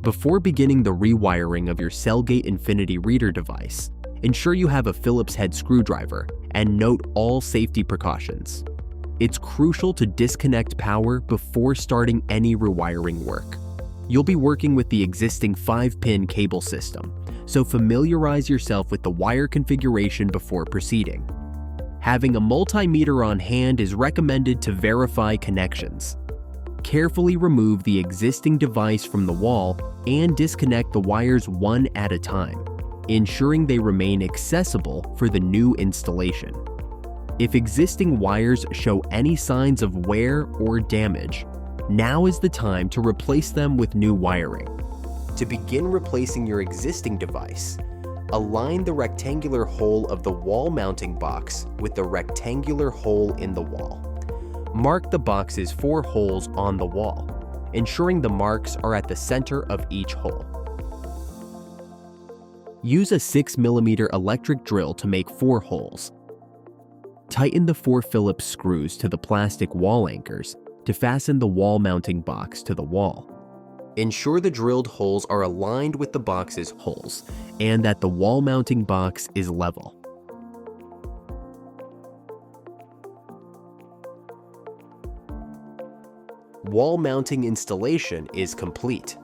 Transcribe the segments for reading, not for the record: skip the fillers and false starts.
Before beginning the rewiring of your CellGate Infinity Reader device, ensure you have a Phillips head screwdriver and note all safety precautions. It's crucial to disconnect power before starting any rewiring work. You'll be working with the existing 5-pin cable system, so familiarize yourself with the wire configuration before proceeding. Having a multimeter on hand is recommended to verify connections. Carefully remove the existing device from the wall and disconnect the wires one at a time, ensuring they remain accessible for the new installation. If existing wires show any signs of wear or damage, now is the time to replace them with new wiring. To begin replacing your existing device, align the rectangular hole of the wall mounting box with the rectangular hole in the wall. Mark the box's 4 holes on the wall, ensuring the marks are at the center of each hole. Use a 6mm electric drill to make 4 holes. Tighten the 4 Phillips screws to the plastic wall anchors to fasten the wall mounting box to the wall. Ensure the drilled holes are aligned with the box's holes and that the wall mounting box is level. Wall mounting installation is complete.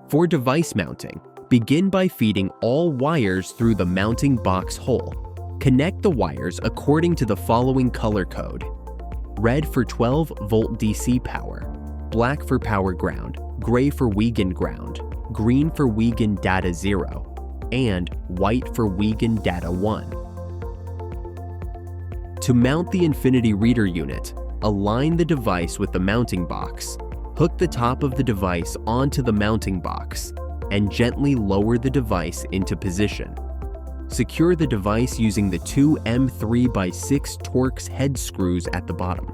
For device mounting, begin by feeding all wires through the mounting box hole. Connect the wires according to the following color code: red for 12-volt DC power, black for power ground, gray for Wiegand ground, green for Wiegand data 0, and white for Wiegand data 1. To mount the Infinity Reader unit, align the device with the mounting box, hook the top of the device onto the mounting box, and gently lower the device into position. Secure the device using the 2 M3x6 Torx head screws at the bottom.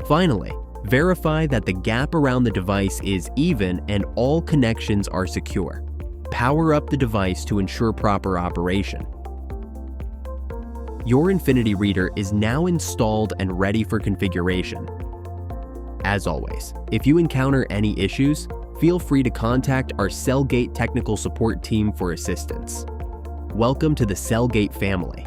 Finally, verify that the gap around the device is even and all connections are secure. Power up the device to ensure proper operation. Your Infinity Reader is now installed and ready for configuration. As always, if you encounter any issues, feel free to contact our CellGate technical support team for assistance. Welcome to the CellGate family.